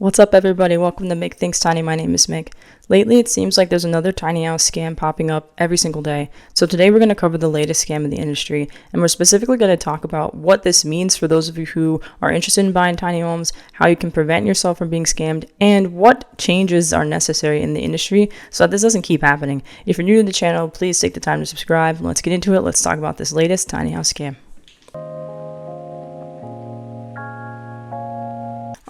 What's up, everybody? Welcome to Make Things Tiny. My name is Mick. Lately, it seems like there's another tiny house scam popping up every single day. So today we're going to cover the latest scam in the industry, and we're specifically going to talk about what this means for those of you who are interested in buying tiny homes, how you can prevent yourself from being scammed, and what changes are necessary in the industry so that this doesn't keep happening. If you're new to the channel, please take the time to subscribe. Let's get into it. Let's talk about this latest tiny house scam.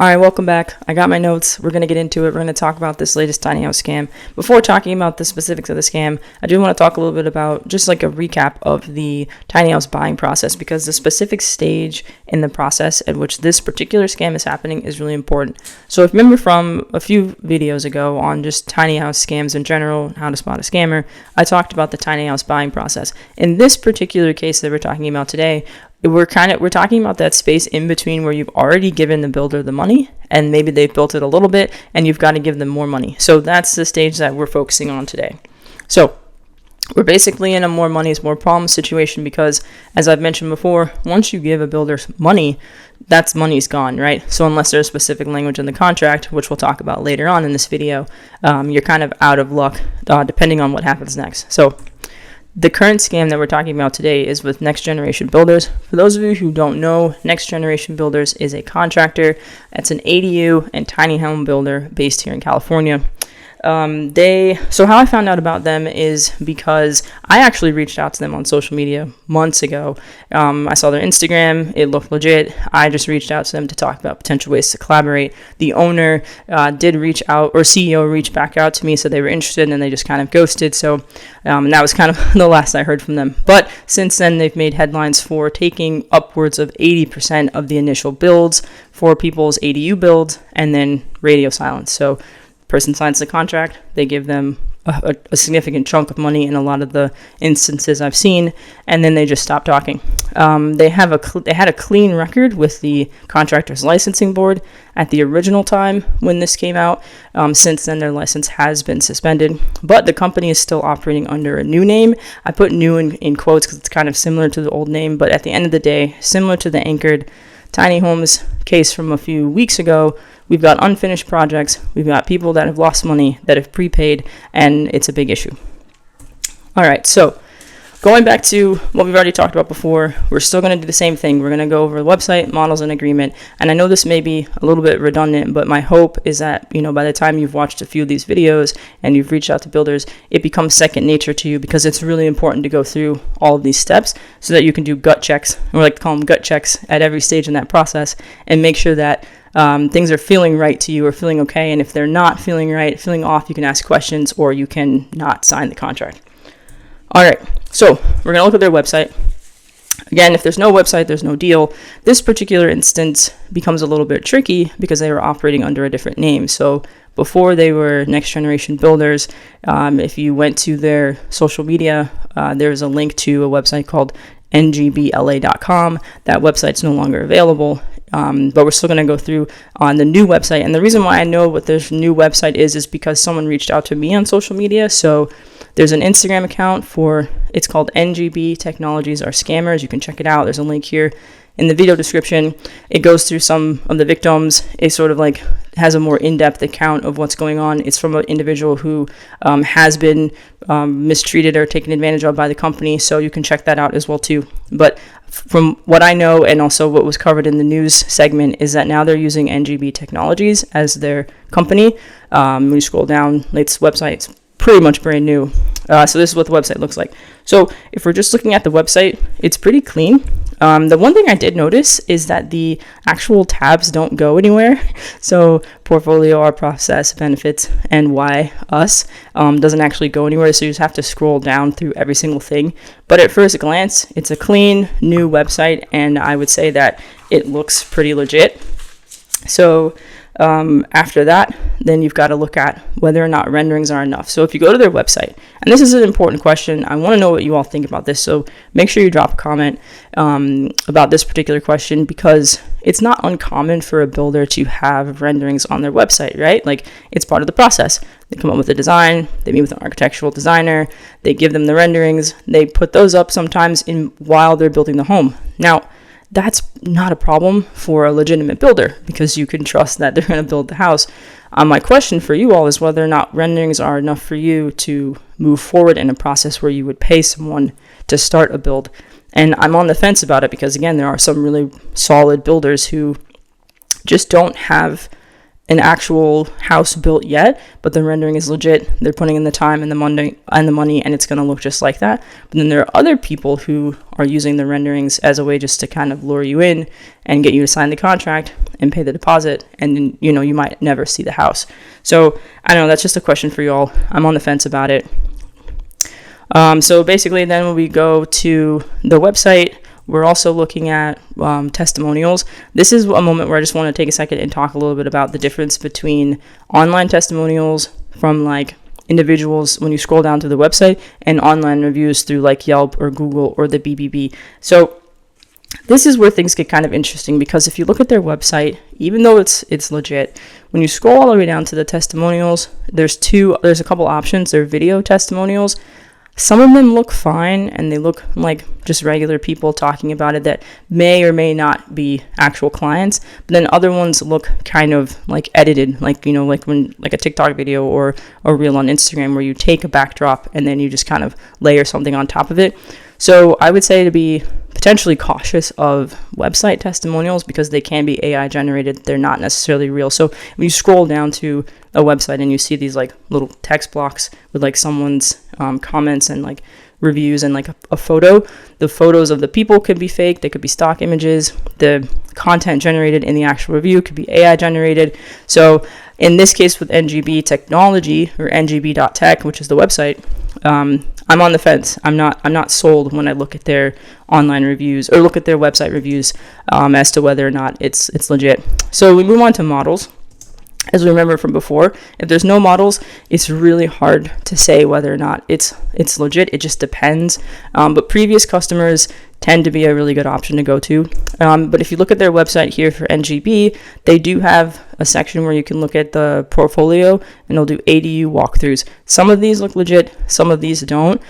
Alright, welcome back. I got my notes. We're going to get into it. We're going to talk about this latest tiny house scam. Before talking about the specifics of the scam, I do want to talk a little bit about just like a recap of the tiny house buying process, because the specific stage in the process at which this particular scam is happening is really important. So if you remember from a few videos ago on just tiny house scams in general, how to spot a scammer, I talked about the tiny house buying process. In this particular case that we're talking about today, we're talking about that space in between where you've already given the builder the money and maybe they've built it a little bit and you've got to give them more money. So that's the stage that we're focusing on today. So we're basically in a more money is more problem situation because, as I've mentioned before, once you give a builder money, that's money's gone, right? So unless there's specific language in the contract, which we'll talk about later on in this video, you're kind of out of luck depending on what happens next. So the current scam that we're talking about today is with Next Generation Builders. For those of you who don't know, Next Generation Builders is a contractor. It's an ADU and tiny home builder based here in California. So how I found out about them is because I actually reached out to them on social media months ago. I saw their Instagram, it looked legit. I just reached out to them to talk about potential ways to collaborate. The owner did reach out, or CEO reached back out to me, so they were interested and they just kind of ghosted. So and that was kind of the last I heard from them. But since then, they've made headlines for taking upwards of 80% of the initial builds for people's ADU builds and then radio silence. So person signs the contract, they give them a significant chunk of money in a lot of the instances I've seen, and then they just stop talking. They had a clean record with the contractor's licensing board at the original time when this came out. Since then, their license has been suspended, but the company is still operating under a new name. I put new in quotes because it's kind of similar to the old name, but at the end of the day, similar to the anchored tiny homes case from a few weeks ago, we've got unfinished projects, we've got people that have lost money, that have prepaid, and it's a big issue. All right, so going back to what we've already talked about before, we're still going to do the same thing. We're going to go over the website, models, and agreement. And I know this may be a little bit redundant, but my hope is that, by the time you've watched a few of these videos and you've reached out to builders, it becomes second nature to you, because it's really important to go through all of these steps so that you can do gut checks, or like to call them gut checks, at every stage in that process and make sure that things are feeling right to you or feeling okay. And if they're not feeling right, feeling off, you can ask questions or you can not sign the contract. All right, so we're going to look at their website. Again, if there's no website, there's no deal. This particular instance becomes a little bit tricky because they were operating under a different name. So before they were Next Generation Builders, if you went to their social media, there's a link to a website called ngbla.com. That website's no longer available. But we're still going to go through on the new website. And the reason why I know what this new website is because someone reached out to me on social media. So there's an Instagram account it's called NGB Technologies Are Scammers. You can check it out. There's a link here in the video description. It goes through some of the victims. It sort of like has a more in-depth account of what's going on. It's from an individual who has been mistreated or taken advantage of by the company. So you can check that out as well too. But from what I know, and also what was covered in the news segment, is that now they're using NGB Technologies as their company. When you scroll down, latest website, it's pretty much brand new. So this is what the website looks like. So if we're just looking at the website, it's pretty clean. The one thing I did notice is that the actual tabs don't go anywhere. So portfolio, our process, benefits, and why us doesn't actually go anywhere. So you just have to scroll down through every single thing. But at first glance, it's a clean new website, and I would say that it looks pretty legit. So after that, then you've got to look at whether or not renderings are enough. So if you go to their website, and this is an important question, I want to know what you all think about this. So make sure you drop a comment about this particular question, because it's not uncommon for a builder to have renderings on their website, right? Like, it's part of the process. They come up with a design, they meet with an architectural designer, they give them the renderings, they put those up sometimes while they're building the home. Now, that's not a problem for a legitimate builder because you can trust that they're going to build the house. My question for you all is whether or not renderings are enough for you to move forward in a process where you would pay someone to start a build. And I'm on the fence about it because, again, there are some really solid builders who just don't have an actual house built yet, but the rendering is legit. They're putting in the time and the money, and it's going to look just like that. But then there are other people who are using the renderings as a way just to kind of lure you in and get you to sign the contract and pay the deposit, and then, you might never see the house. So I don't know, that's just a question for you all. I'm on the fence about it. So basically then when we go to the website, we're also looking at testimonials. This is a moment where I just want to take a second and talk a little bit about the difference between online testimonials from like individuals when you scroll down to the website and online reviews through like Yelp or Google or the BBB. So this is where things get kind of interesting because if you look at their website, even though it's legit, when you scroll all the way down to the testimonials, there's a couple options. There are video testimonials. Some of them look fine and they look like just regular people talking about it that may or may not be actual clients, but then other ones look kind of like edited, like like a TikTok video or a reel on Instagram where you take a backdrop and then you just kind of layer something on top of it. So I would say to be potentially cautious of website testimonials because they can be AI generated. They're not necessarily real. So when you scroll down to a website and you see these like little text blocks with like someone's comments and like reviews and like a photo, the photos of the people could be fake. They could be stock images. The content generated in the actual review could be AI generated. So in this case with NGB Technology or ngb.tech, which is the website, I'm on the fence. I'm not sold when I look at their online reviews or look at their website reviews as to whether or not it's legit. So we move on to models. As we remember from before, if there's no models, it's really hard to say whether or not it's legit. It just depends. But previous customers tend to be a really good option to go to. But if you look at their website here for NGB, they do have a section where you can look at the portfolio and they'll do ADU walkthroughs. Some of these look legit, some of these don't.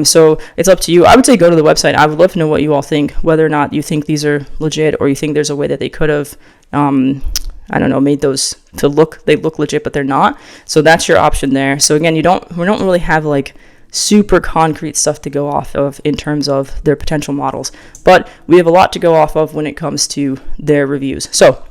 So it's up to you. I would say go to the website. I would love to know what you all think, whether or not you think these are legit or you think there's a way that they could have made those to look legit, but they're not. So that's your option there. So again, we don't really have like super concrete stuff to go off of in terms of their potential models, but we have a lot to go off of when it comes to their reviews. So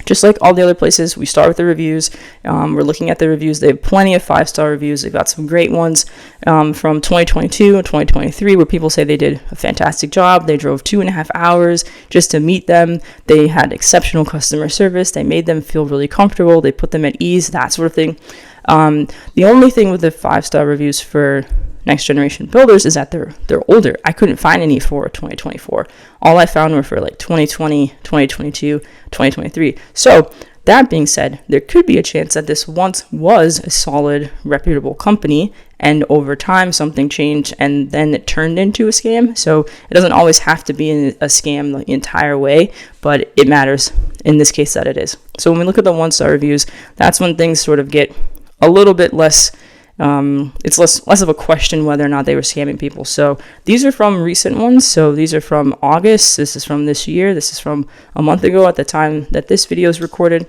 just like all the other places, we start with the reviews. We're looking at the reviews. They have plenty of 5-star reviews. They've got some great ones from 2022 and 2023 where people say they did a fantastic job. They drove 2.5 hours just to meet them. They had exceptional customer service. They made them feel really comfortable. They put them at ease, that sort of thing. The only thing with the 5-star reviews for next generation builders is that they're older. I couldn't find any for 2024. All I found were for like 2020, 2022, 2023. So that being said, there could be a chance that this once was a solid, reputable company and over time something changed and then it turned into a scam. So it doesn't always have to be a scam the entire way, but it matters in this case that it is. So when we look at the 1-star reviews, that's when things sort of get a little bit less it's less of a question whether or not they were scamming people. So these are from recent ones. So these are from August. This is from this year. This is from a month ago at the time that this video is recorded.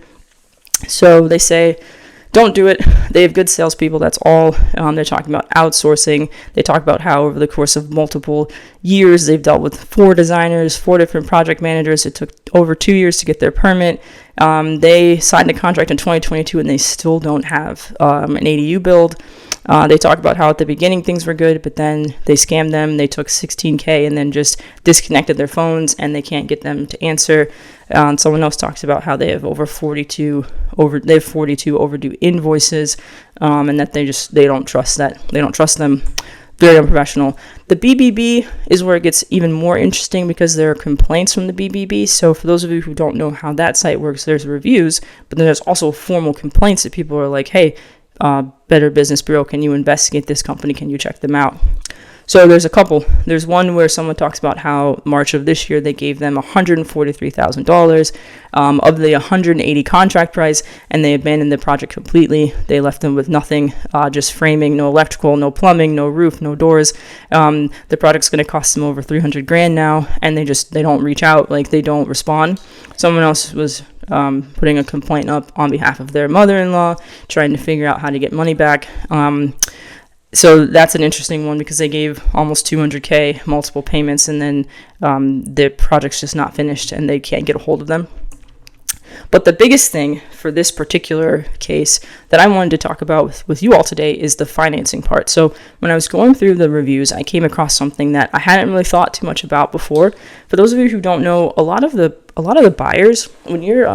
So they say, don't do it. They have good salespeople. That's all. They're talking about outsourcing. They talk about how over the course of multiple years, they've dealt with 4 designers, 4 different project managers. It took over 2 years to get their permit. They signed a contract in 2022 and they still don't have an ADU build. They talk about how at the beginning things were good, but then they scammed them. They took $16,000 and then just disconnected their phones and they can't get them to answer. Someone else talks about how they have 42 overdue invoices, and that they don't trust them. Very unprofessional. The BBB is where it gets even more interesting because there are complaints from the BBB. So for those of you who don't know how that site works, there's reviews, but then there's also formal complaints that people are like, hey, Better Business Bureau, can you investigate this company? Can you check them out? So there's a couple. There's one where someone talks about how March of this year they gave them $143,000 of the 180 contract price, and they abandoned the project completely. They left them with nothing, just framing, no electrical, no plumbing, no roof, no doors. The project's going to cost them over $300,000 now, and they don't reach out, like they don't respond. Someone else was putting a complaint up on behalf of their mother-in-law, trying to figure out how to get money back. So that's an interesting one because they gave almost $200,000 multiple payments, and then the project's just not finished and they can't get a hold of them. But the biggest thing for this particular case that I wanted to talk about with you all today is the financing part. So when I was going through the reviews, I came across something that I hadn't really thought too much about before. For those of you who don't know, a lot of the buyers, when you're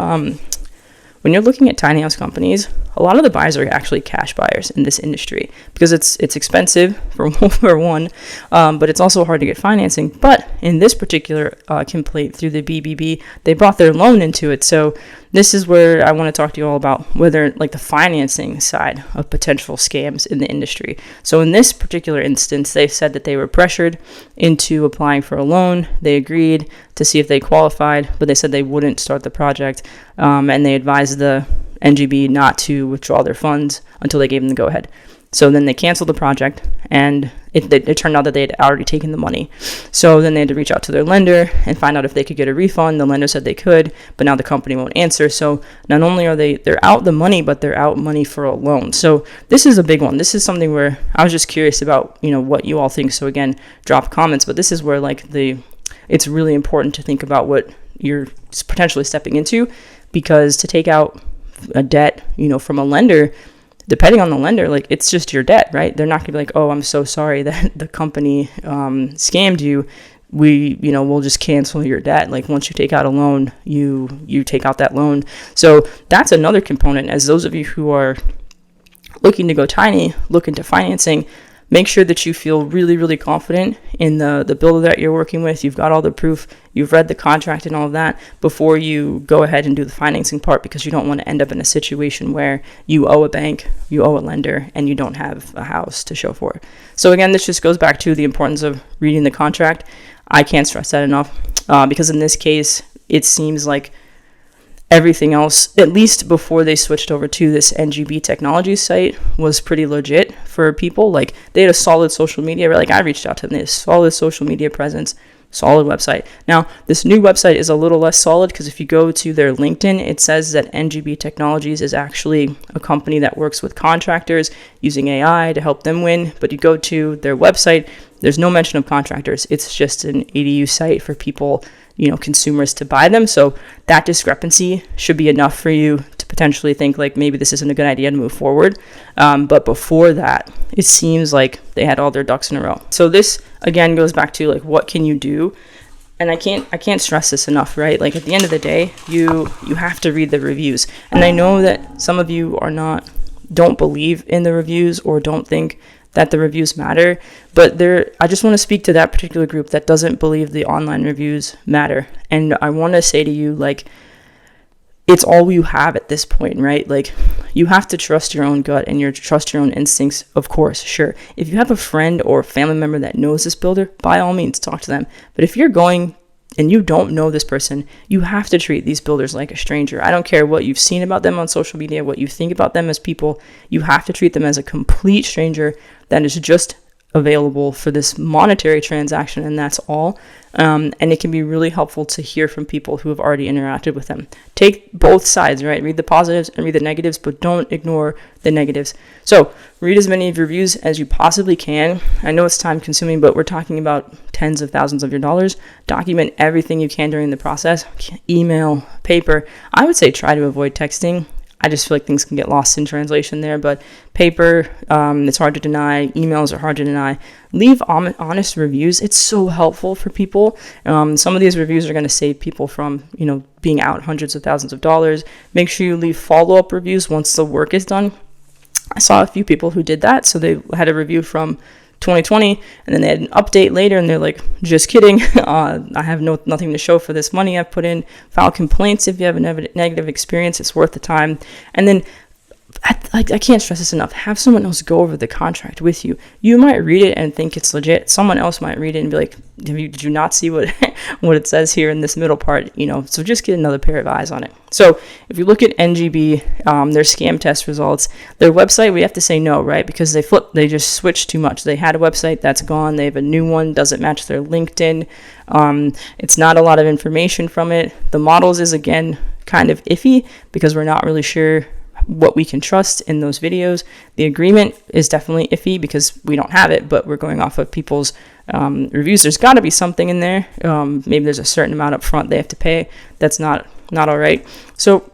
looking at tiny house companies, a lot of the buyers are actually cash buyers in this industry because it's expensive for one, but it's also hard to get financing. But in this particular complaint through the BBB, they brought their loan into it. So this is where I want to talk to you all about whether like the financing side of potential scams in the industry. So in this particular instance, they said that they were pressured into applying for a loan. They agreed to see if they qualified, but they said they wouldn't start the project, and they advised the NGB not to withdraw their funds until they gave them the go-ahead. So then they canceled the project, and it turned out that they had already taken the money. So then they had to reach out to their lender and find out if they could get a refund. The lender said they could, but now the company won't answer. So not only are they're out the money, but they're out money for a loan. So this is a big one. This is something where I was just curious about, what you all think. So again, drop comments, but this is where it's really important to think about what you're potentially stepping into, because to take out a debt, from a lender, depending on the lender, it's just your debt, right? They're not gonna be like, oh, I'm so sorry that the company scammed you. We'll just cancel your debt. Like once you take out a loan, you take out that loan. So that's another component. As those of you who are looking to go tiny, look into financing, make sure that you feel really, really confident in the builder that you're working with. You've got all the proof, you've read the contract and all of that before you go ahead and do the financing part, because you don't want to end up in a situation where you owe a bank, you owe a lender, and you don't have a house to show for it. So again, this just goes back to the importance of reading the contract. I can't stress that enough, because in this case, it seems like everything else, at least before they switched over to this NGB technology site, was pretty legit for people. Like they had a solid social media. I reached out to them. They had a solid social media presence, solid website. Now, this new website is a little less solid because if you go to their LinkedIn, it says that NGB Technologies is actually a company that works with contractors using AI to help them win. But you go to their website, there's no mention of contractors. It's just an ADU site for people, consumers to buy them. So that discrepancy should be enough for you to potentially think like maybe this isn't a good idea to move forward. But before that, it seems like they had all their ducks in a row. So this again goes back to like, what can you do? And I can't stress this enough, right? Like at the end of the day, you have to read the reviews. And I know that some of you don't believe in the reviews or don't think that the reviews matter, but I just want to speak to that particular group that doesn't believe the online reviews matter. And I want to say to you, it's all you have at this point, right? Like you have to trust your own gut and trust your own instincts, of course, sure. If you have a friend or family member that knows this builder, by all means, talk to them. But if you're going and you don't know this person, you have to treat these builders like a stranger. I don't care what you've seen about them on social media, what you think about them as people, you have to treat them as a complete stranger that is just available for this monetary transaction, and that's all. And it can be really helpful to hear from people who have already interacted with them. Take both sides, right? Read the positives and read the negatives, but don't ignore the negatives. So read as many reviews as you possibly can. I know it's time consuming, but we're talking about tens of thousands of your dollars. Document everything you can during the process. Email, paper. I would say try to avoid texting. I just feel like things can get lost in translation there, but paper, it's hard to deny. Emails are hard to deny. Leave honest reviews. It's so helpful for people. Some of these reviews are going to save people from, being out hundreds of thousands of dollars. Make sure you leave follow-up reviews once the work is done. I saw a few people who did that. So they had a review from 2020, and then they had an update later, and they're like, just kidding. I have nothing to show for this money I've put in. File complaints if you have a negative experience. It's worth the time. And then I can't stress this enough. Have someone else go over the contract with you. You might read it and think it's legit. Someone else might read it and be like, did you not see what what it says here in this middle part? So just get another pair of eyes on it. So if you look at NGB, their scam test results, their website, we have to say no, right? Because they just switched too much. They had a website that's gone. They have a new one, doesn't match their LinkedIn. It's not a lot of information from it. The models is, again, kind of iffy because we're not really sure what we can trust in those videos. The agreement is definitely iffy because we don't have it, but we're going off of people's reviews. There's got to be something in there. Maybe there's a certain amount up front they have to pay. That's not all right. So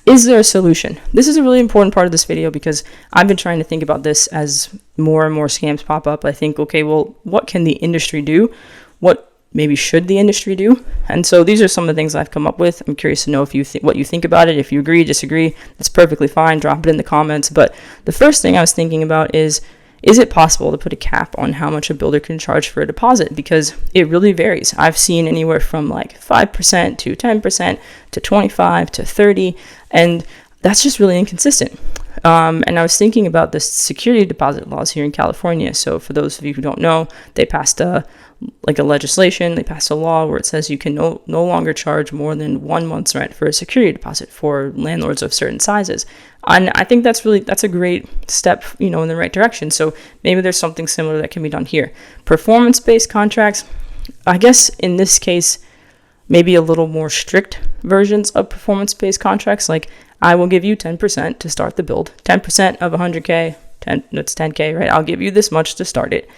is there a solution? This is a really important part of this video because I've been trying to think about this as more and more scams pop up. I think, okay, well, what can the industry do? What maybe should the industry do? And so these are some of the things I've come up with. I'm curious to know if what you think about it. If you agree, disagree, that's perfectly fine. Drop it in the comments. But the first thing I was thinking about is it possible to put a cap on how much a builder can charge for a deposit? Because it really varies. I've seen anywhere from like 5% to 10% to 25 to 30, and that's just really inconsistent. And I was thinking about the security deposit laws here in California. So for those of you who don't know, they passed a legislation, they passed a law where it says you can no longer charge more than 1 month's rent for a security deposit for landlords of certain sizes. And I think that's a great step, in the right direction. So maybe there's something similar that can be done here. Performance-based contracts, I guess in this case, maybe a little more strict versions of performance-based contracts. Like, I will give you 10% to start the build. 10% of 100K, that's 10K, right? I'll give you this much to start it.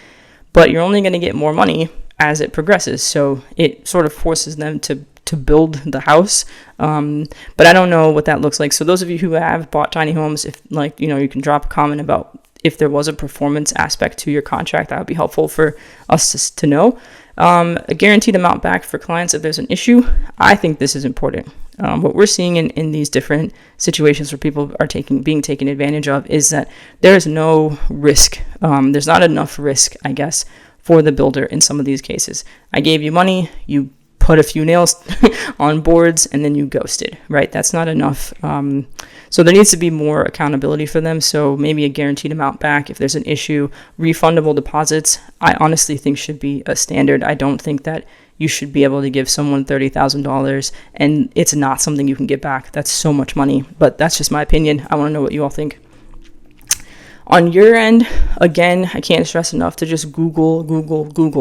But you're only going to get more money as it progresses. So it sort of forces them to build the house. But I don't know what that looks like. So those of you who have bought tiny homes, if you can drop a comment about if there was a performance aspect to your contract. That would be helpful for us to know. A guaranteed amount back for clients if there's an issue. I think this is important. What we're seeing in these different situations where people are being taken advantage of is that there is no risk. There's not enough risk, I guess, for the builder in some of these cases. I gave you money, you put a few nails on boards, and then you ghosted, right? That's not enough. So there needs to be more accountability for them. So maybe a guaranteed amount back if there's an issue. Refundable deposits, I honestly think should be a standard. I don't think that you should be able to give someone $30,000 and it's not something you can get back. That's so much money, but that's just my opinion. I want to know what you all think. On your end, again, I can't stress enough to just Google,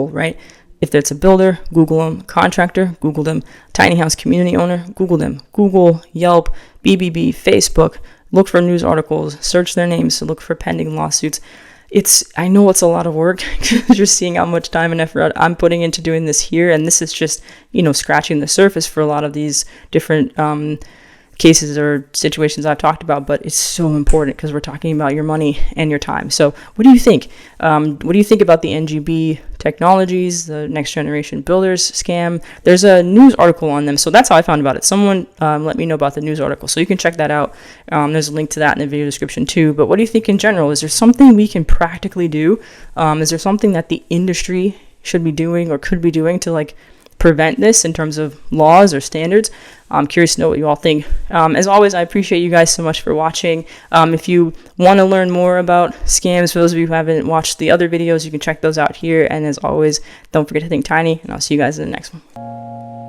right? If there's a builder, Google them. Contractor, Google them. Tiny house community owner, Google them. Google, Yelp, BBB, Facebook. Look for news articles. Search their names to look for pending lawsuits. I know it's a lot of work because you're seeing how much time and effort I'm putting into doing this here. And this is just, scratching the surface for a lot of these different cases or situations I've talked about, but it's so important because we're talking about your money and your time. So what do you think? What do you think about the NGB technologies, the next generation builders scam? There's a news article on them. So that's how I found about it. Someone let me know about the news article. So you can check that out. There's a link to that in the video description too. But what do you think in general? Is there something we can practically do? Is there something that the industry should be doing or could be doing to prevent this in terms of laws or standards? I'm curious to know what you all think. As always, I appreciate you guys so much for watching. If you want to learn more about scams, for those of you who haven't watched the other videos, you can check those out here. And as always, don't forget to think tiny, and I'll see you guys in the next one.